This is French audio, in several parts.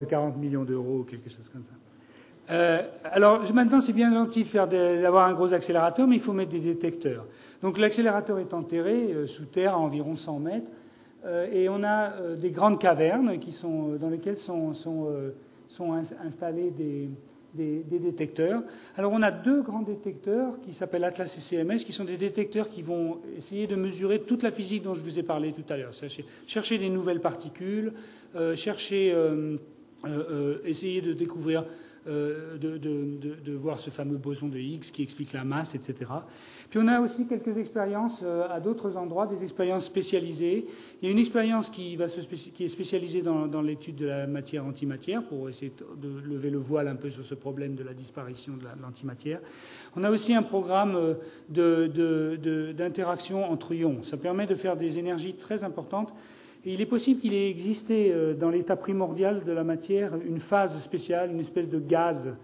de 40 millions d'euros ou quelque chose comme ça. Alors maintenant, c'est bien gentil d'avoir un gros accélérateur, mais il faut mettre des détecteurs. Donc l'accélérateur est enterré sous terre à environ 100 mètres, et on a des grandes cavernes dans lesquelles sont installés des détecteurs. Alors on a deux grands détecteurs qui s'appellent Atlas et CMS, qui sont des détecteurs qui vont essayer de mesurer toute la physique dont je vous ai parlé tout à l'heure. Chercher des nouvelles particules, essayer de découvrir, de voir ce fameux boson de Higgs qui explique la masse, etc. Puis on a aussi quelques expériences à d'autres endroits, des expériences spécialisées. Il y a une expérience qui est spécialisée dans l'étude de la matière-antimatière pour essayer de lever le voile un peu sur ce problème de la disparition de l'antimatière. On a aussi un programme d'interaction entre ions. Ça permet de faire des énergies très importantes. Et il est possible qu'il ait existé dans l'état primordial de la matière une phase spéciale, une espèce de gaz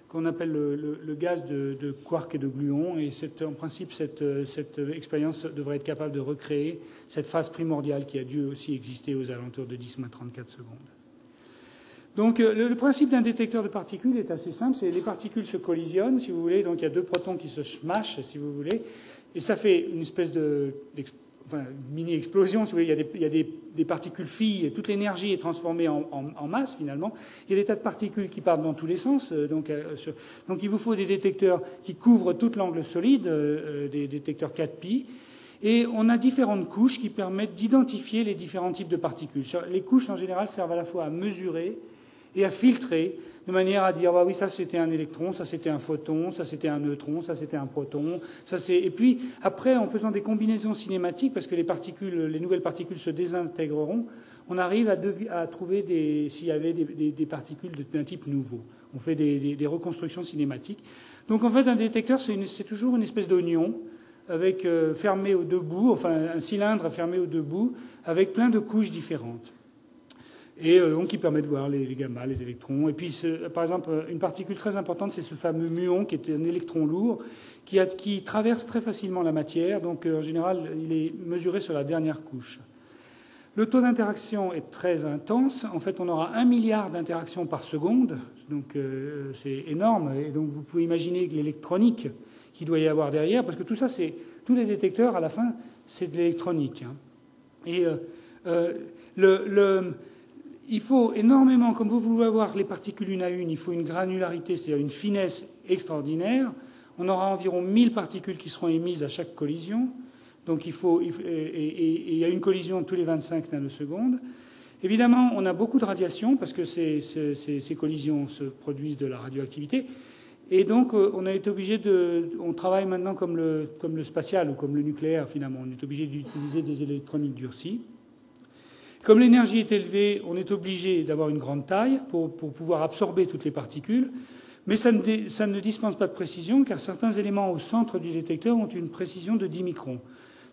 qu'on appelle le gaz de quark et de gluon. Et en principe, cette expérience devrait être capable de recréer cette phase primordiale qui a dû aussi exister aux alentours de 10-34 secondes. Donc le principe d'un détecteur de particules est assez simple. C'est les particules se collisionnent, si vous voulez. Donc il y a deux protons qui se smashent, si vous voulez. Et ça fait une espèce mini-explosion, si vous voulez. Il y a des particules filles, et toute l'énergie est transformée en masse, finalement. Il y a des tas de particules qui partent dans tous les sens. Donc il vous faut des détecteurs qui couvrent tout l'angle solide, des détecteurs 4pi. Et on a différentes couches qui permettent d'identifier les différents types de particules. Les couches, en général, servent à la fois à mesurer et à filtrer, de manière à dire, bah oui, ça c'était un électron, ça c'était un photon, ça c'était un neutron, ça c'était un proton, et puis après, en faisant des combinaisons cinématiques, parce que les nouvelles particules se désintégreront, on arrive à trouver s'il y avait des particules d'un type nouveau. On fait des reconstructions cinématiques. Donc en fait, un détecteur, c'est toujours une espèce d'oignon, avec fermé aux deux bouts, enfin un cylindre fermé aux deux bouts, avec plein de couches différentes. Et donc qui permet de voir les gammas, les électrons. Et puis, par exemple, une particule très importante, c'est ce fameux muon, qui est un électron lourd, qui traverse très facilement la matière. Donc, en général, il est mesuré sur la dernière couche. Le taux d'interaction est très intense. En fait, on aura 1 milliard d'interactions par seconde. Donc, c'est énorme. Et donc, vous pouvez imaginer que l'électronique qu'il doit y avoir derrière, parce que tout ça, tous les détecteurs, à la fin, c'est de l'électronique. Et il faut énormément, comme vous voulez avoir les particules une à une, il faut une granularité, c'est-à-dire une finesse extraordinaire. On aura environ 1000 particules qui seront émises à chaque collision. Donc il y a une collision tous les 25 nanosecondes. Évidemment, on a beaucoup de radiation parce que ces collisions se produisent de la radioactivité. Et donc, on a été obligé on travaille maintenant comme le spatial ou comme le nucléaire, finalement. On est obligé d'utiliser des électroniques durcies. Comme l'énergie est élevée, on est obligé d'avoir une grande taille pour pouvoir absorber toutes les particules, mais ça ne dispense pas de précision, car certains éléments au centre du détecteur ont une précision de 10 microns.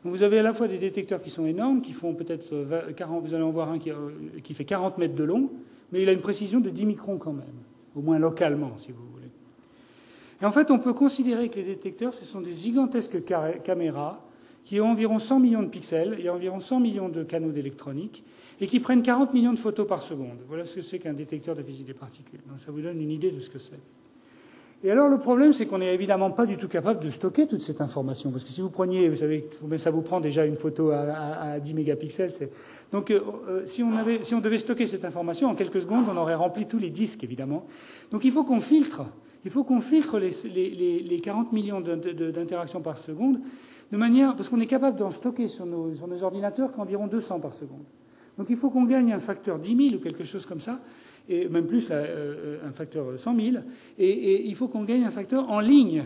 Donc vous avez à la fois des détecteurs qui sont énormes, qui font peut-être 40, vous allez en voir un qui fait 40 mètres de long, mais il a une précision de 10 microns quand même, au moins localement, si vous voulez. Et en fait, on peut considérer que les détecteurs, ce sont des gigantesques caméras qui ont environ 100 millions de pixels, il y a environ 100 millions de canaux d'électronique, et qui prennent 40 millions de photos par seconde. Voilà ce que c'est qu'un détecteur de physique des particules. Donc ça vous donne une idée de ce que c'est. Et alors le problème, c'est qu'on n'est évidemment pas du tout capable de stocker toute cette information. Parce que si vous preniez, vous savez combien ça vous prend déjà une photo à 10 mégapixels. Donc si on devait stocker cette information, en quelques secondes, on aurait rempli tous les disques, évidemment. Donc il faut qu'on filtre. Il faut qu'on filtre les 40 millions d'interactions par seconde, de manière, parce qu'on est capable d'en stocker sur nos ordinateurs qu'environ 200 par seconde. Donc il faut qu'on gagne un facteur 10 000 ou quelque chose comme ça, et même plus, un facteur 100 000, et il faut qu'on gagne un facteur en ligne,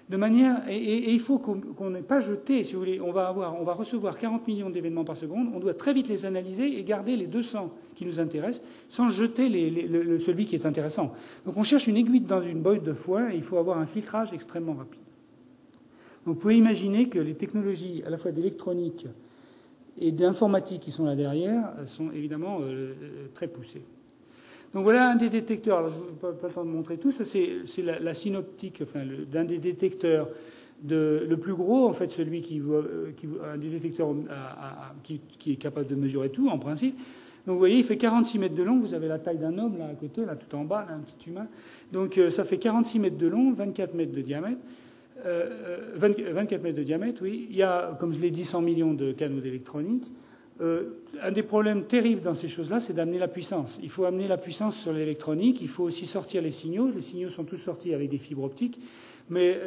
de manière, et il faut qu'on n'ait pas jeté, si vous voulez, on va recevoir 40 millions d'événements par seconde, on doit très vite les analyser et garder les 200 qui nous intéressent, sans jeter celui qui est intéressant. Donc on cherche une aiguille dans une botte de foin, et il faut avoir un filtrage extrêmement rapide. Donc vous pouvez imaginer que les technologies, à la fois d'électronique et d'informatique qui sont là derrière, sont évidemment très poussées. Donc voilà un des détecteurs. Alors, je n'ai pas le temps de montrer tout. Ça, c'est la synoptique, enfin, d'un des détecteurs le plus gros, en fait, celui un des détecteurs qui est capable de mesurer tout, en principe. Donc vous voyez, il fait 46 mètres de long. Vous avez la taille d'un homme là à côté, là tout en bas, là, un petit humain. Donc ça fait 46 mètres de long, 24 mètres de diamètre. 24 mètres de diamètre, oui. Il y a, comme je l'ai dit, 100 millions de canaux d'électronique. Un des problèmes terribles dans ces choses-là, c'est d'amener la puissance. Il faut amener la puissance sur l'électronique. Il faut aussi sortir les signaux. Les signaux sont tous sortis avec des fibres optiques. Mais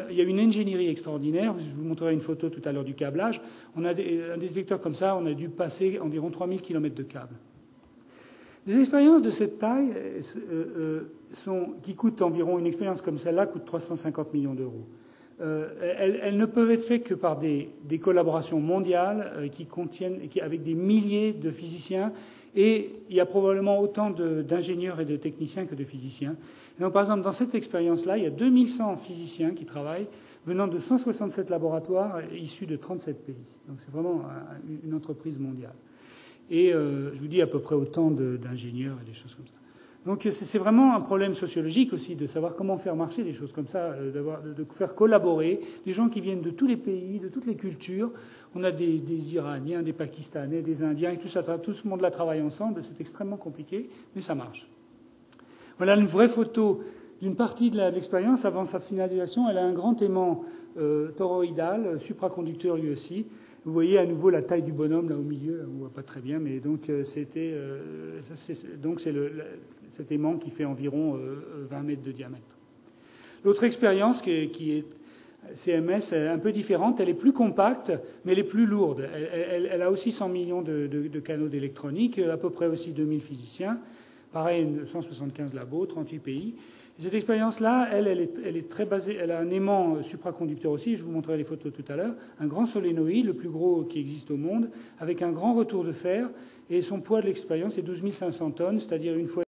il y a une ingénierie extraordinaire. Je vous montrerai une photo tout à l'heure du câblage. On a un détecteur comme ça, on a dû passer environ 3000 km de câbles. Des expériences de cette taille, qui coûtent environ, une expérience comme celle-là coûte 350 millions d'euros. Elles ne peuvent être faites que par des collaborations mondiales avec des milliers de physiciens, et il y a probablement autant d'ingénieurs et de techniciens que de physiciens. Donc, par exemple, dans cette expérience-là, il y a 2100 physiciens qui travaillent, venant de 167 laboratoires issus de 37 pays. Donc c'est vraiment une entreprise mondiale. Et je vous dis à peu près autant d'ingénieurs et des choses comme ça. Donc c'est vraiment un problème sociologique aussi de savoir comment faire marcher des choses comme ça, de faire collaborer des gens qui viennent de tous les pays, de toutes les cultures. On a des Iraniens, des Pakistanais, des Indiens, et tout ce monde-là travaille ensemble. C'est extrêmement compliqué, mais ça marche. Voilà une vraie photo d'une partie de l'expérience avant sa finalisation. Elle a un grand aimant toroïdal, supraconducteur lui aussi. Vous voyez à nouveau la taille du bonhomme là au milieu, on ne voit pas très bien, mais donc c'est cet aimant qui fait environ 20 mètres de diamètre. L'autre expérience qui est CMS est un peu différente, elle est plus compacte, mais elle est plus lourde. Elle a aussi 100 millions de canaux d'électronique, à peu près aussi 2000 physiciens, pareil 175 labos, 38 pays. Cette expérience-là, elle est très basée. Elle a un aimant supraconducteur aussi. Je vous montrerai les photos tout à l'heure. Un grand solénoïde, le plus gros qui existe au monde, avec un grand retour de fer. Et son poids de l'expérience est 12 500 tonnes, c'est-à-dire une fois